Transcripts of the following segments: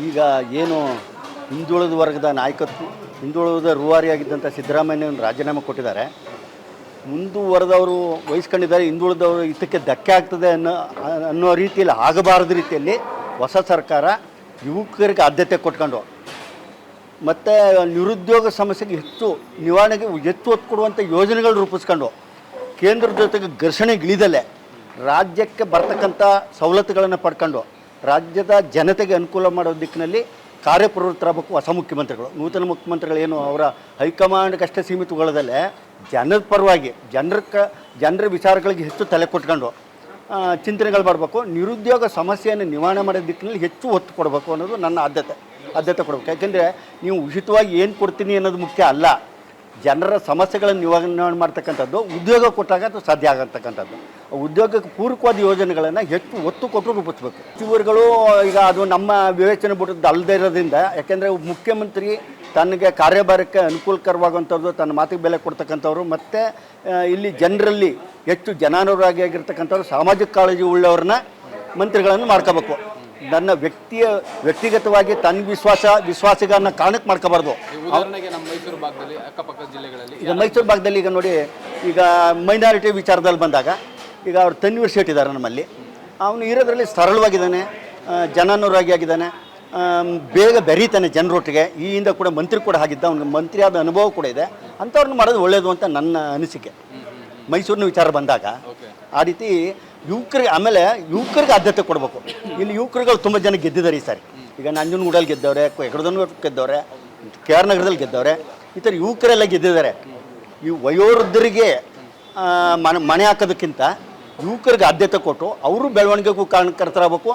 ಈಗ ಏನು ಹಿಂದುಳಿದ ವರ್ಗದ ನಾಯಕತ್ವ, ಹಿಂದುಳಿದ ರೂವಾರಿಯಾಗಿದ್ದಂಥ ಸಿದ್ದರಾಮಯ್ಯನ ರಾಜೀನಾಮೆ ಕೊಟ್ಟಿದ್ದಾರೆ. ಮುಂದುವರೆದವರು ವಹಿಸ್ಕೊಂಡಿದ್ದಾರೆ, ಹಿಂದುಳಿದವರು ಇದಕ್ಕೆ ಧಕ್ಕೆ ಆಗ್ತದೆ ಅನ್ನೋ ರೀತಿಯಲ್ಲಿ ಆಗಬಾರದು ರೀತಿಯಲ್ಲಿ ಹೊಸ ಸರ್ಕಾರ ಯುವಕರಿಗೆ ಆದ್ಯತೆ ಕೊಟ್ಕೊಂಡು ಮತ್ತು ನಿರುದ್ಯೋಗ ಸಮಸ್ಯೆಗೆ ಹೆಚ್ಚು ನಿವಾರಣೆಗೆ ಹೆಚ್ಚು ಒತ್ತು ಕೊಡುವಂಥ ಯೋಜನೆಗಳು ರೂಪಿಸ್ಕೊಂಡು ಕೇಂದ್ರದ ಜೊತೆಗೆ ಘರ್ಷಣೆಗಿಳಿದಲ್ಲೇ ರಾಜ್ಯಕ್ಕೆ ಬರ್ತಕ್ಕಂಥ ಸವಲತ್ತುಗಳನ್ನು ಪಡ್ಕೊಂಡು ರಾಜ್ಯದ ಜನತೆಗೆ ಅನುಕೂಲ ಮಾಡೋ ದಿಕ್ಕಿನಲ್ಲಿ ಕಾರ್ಯಪ್ರವೃತ್ತರಾಗಬೇಕು ಹೊಸ ಮುಖ್ಯಮಂತ್ರಿಗಳು. ನೂತನ ಮುಖ್ಯಮಂತ್ರಿಗಳು ಏನು ಅವರ ಹೈಕಮಾಂಡ್ಗಷ್ಟೇ ಸೀಮಿತಗೊಳ್ಳದಲ್ಲೇ ಜನರ ಪರವಾಗಿ ಜನರ ವಿಚಾರಗಳಿಗೆ ಹೆಚ್ಚು ತಲೆ ಕೊಟ್ಕೊಂಡು ಚಿಂತನೆಗಳು ಮಾಡಬೇಕು. ನಿರುದ್ಯೋಗ ಸಮಸ್ಯೆಯನ್ನು ನಿವಾರಣೆ ಮಾಡೋ ದಿಕ್ಕಿನಲ್ಲಿ ಹೆಚ್ಚು ಒತ್ತು ಕೊಡಬೇಕು ಅನ್ನೋದು ನನ್ನ ಆದ್ಯತೆ ಕೊಡಬೇಕು. ಯಾಕೆಂದರೆ ನೀವು ಉಚಿತವಾಗಿ ಏನು ಕೊಡ್ತೀನಿ ಅನ್ನೋದು ಮುಖ್ಯ ಅಲ್ಲ, ಜನರ ಸಮಸ್ಯೆಗಳನ್ನು ನಿವಾರಣೆ ಮಾಡ್ತಕ್ಕಂಥದ್ದು ಉದ್ಯೋಗ ಕೊಟ್ಟಾಗ ಅದು ಸಾಧ್ಯ ಆಗತಕ್ಕಂಥದ್ದು. ಉದ್ಯೋಗಕ್ಕೆ ಪೂರಕವಾದ ಯೋಜನೆಗಳನ್ನು ಹೆಚ್ಚು ಒತ್ತು ಕೊಟ್ಟು ರೂಪಿಸಬೇಕು. ಸಚಿವರುಗಳು ಈಗ ಅದು ನಮ್ಮ ವಿವೇಚನೆ ಬಿಟ್ಟದ್ದು ಅಲ್ಲದೆ ಇರೋದ್ರಿಂದ, ಯಾಕೆಂದರೆ ಮುಖ್ಯಮಂತ್ರಿ ತನಗೆ ಕಾರ್ಯಭಾರಕ್ಕೆ ಅನುಕೂಲಕರವಾಗುವಂಥದ್ದು, ತನ್ನ ಮಾತಿಗೆ ಬೆಲೆ ಕೊಡ್ತಕ್ಕಂಥವ್ರು ಮತ್ತು ಇಲ್ಲಿ ಜನರಲ್ಲಿ ಹೆಚ್ಚು ಜನಾನುರಾಗಿಯಾಗಿರ್ತಕ್ಕಂಥವ್ರು, ಸಾಮಾಜಿಕ ಕಾಳಜಿ ಉಳ್ಳವ್ರನ್ನ ಮಂತ್ರಿಗಳನ್ನು ಮಾಡ್ಕೋಬೇಕು. ನನ್ನ ವ್ಯಕ್ತಿಗತವಾಗಿ ತನ್ನ ವಿಶ್ವಾಸಿಗನ್ನ ಕಾರಣಕ್ಕೆ ಮಾಡ್ಕೋಬಾರ್ದು. ಈಗ ಮೈಸೂರು ಭಾಗದಲ್ಲಿ ಈಗ ನೋಡಿ, ಈಗ ಮೈನಾರಿಟಿ ವಿಚಾರದಲ್ಲಿ ಬಂದಾಗ ಈಗ ಅವ್ರು ತನ್ವೀರ್ ಶೇಟ್ ಇದ್ದಾರೆ ನಮ್ಮಲ್ಲಿ. ಅವನು ಇರೋದ್ರಲ್ಲಿ ಸರಳವಾಗಿದ್ದಾನೆ, ಜನಾನುರಾಗಿಯಾಗಿದ್ದಾನೆ, ಬೇಗ ಬೆರೀತಾನೆ ಜನರೊಟ್ಟಿಗೆ. ಈ ಹಿಂದೆ ಕೂಡ ಮಂತ್ರಿ ಕೂಡ ಆಗಿದ್ದ, ಅವ್ನಿಗೆ ಮಂತ್ರಿ ಆದ ಅನುಭವ ಕೂಡ ಇದೆ. ಅಂಥವ್ರನ್ನ ಮಾಡೋದು ಒಳ್ಳೆಯದು ಅಂತ ನನ್ನ ಅನಿಸಿಕೆ. ಮೈಸೂರಿನ ವಿಚಾರ ಬಂದಾಗ ಆ ರೀತಿ ಯುವಕರಿಗೆ, ಆಮೇಲೆ ಯುವಕರಿಗೆ ಆದ್ಯತೆ ಕೊಡಬೇಕು. ಇಲ್ಲಿ ಯುವಕರುಗಳು ತುಂಬ ಜನ ಗೆದ್ದಿದ್ದಾರೆ ಈ ಸಾರಿ. ಈಗ ನಂಜನಗೂಡಲ್ಲಿ ಗೆದ್ದವ್ರೆ, ಹೆಗಡದನೂರು ಗೆದ್ದವ್ರೆ, ಕೆ ಆರ್ ನಗರದಲ್ಲಿ ಗೆದ್ದವ್ರೆ, ಈ ಥರ ಯುವಕರೆಲ್ಲ ಗೆದ್ದಿದ್ದಾರೆ. ಈ ವಯೋವೃದ್ಧರಿಗೆ ಮಣೆ ಹಾಕೋದಕ್ಕಿಂತ ಯುವಕರಿಗೆ ಆದ್ಯತೆ ಕೊಟ್ಟು ಅವರು ಬೆಳವಣಿಗೆಗೂ ಕಾರಣಕರ್ತರಾಗಬೇಕು.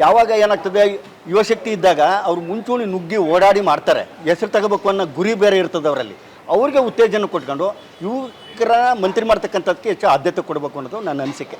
ಯಾವಾಗ ಏನಾಗ್ತದೆ, ಯುವಶಕ್ತಿ ಇದ್ದಾಗ ಅವ್ರು ಮುಂಚೂಣಿ ನುಗ್ಗಿ ಓಡಾಡಿ ಮಾಡ್ತಾರೆ, ಹೆಸರು ತಗೋಬೇಕು ಅನ್ನೋ ಗುರಿ ಬೇರೆ ಇರ್ತದೆ ಅವರಲ್ಲಿ. ಅವ್ರಿಗೆ ಉತ್ತೇಜನ ಕೊಟ್ಕೊಂಡು ಯುವಕರ ಮಂತ್ರಿ ಮಾಡ್ತಕ್ಕಂಥದ್ದಕ್ಕೆ ಹೆಚ್ಚು ಆದ್ಯತೆ ಕೊಡಬೇಕು ಅನ್ನೋದು ನನ್ನ ಅನಿಸಿಕೆ.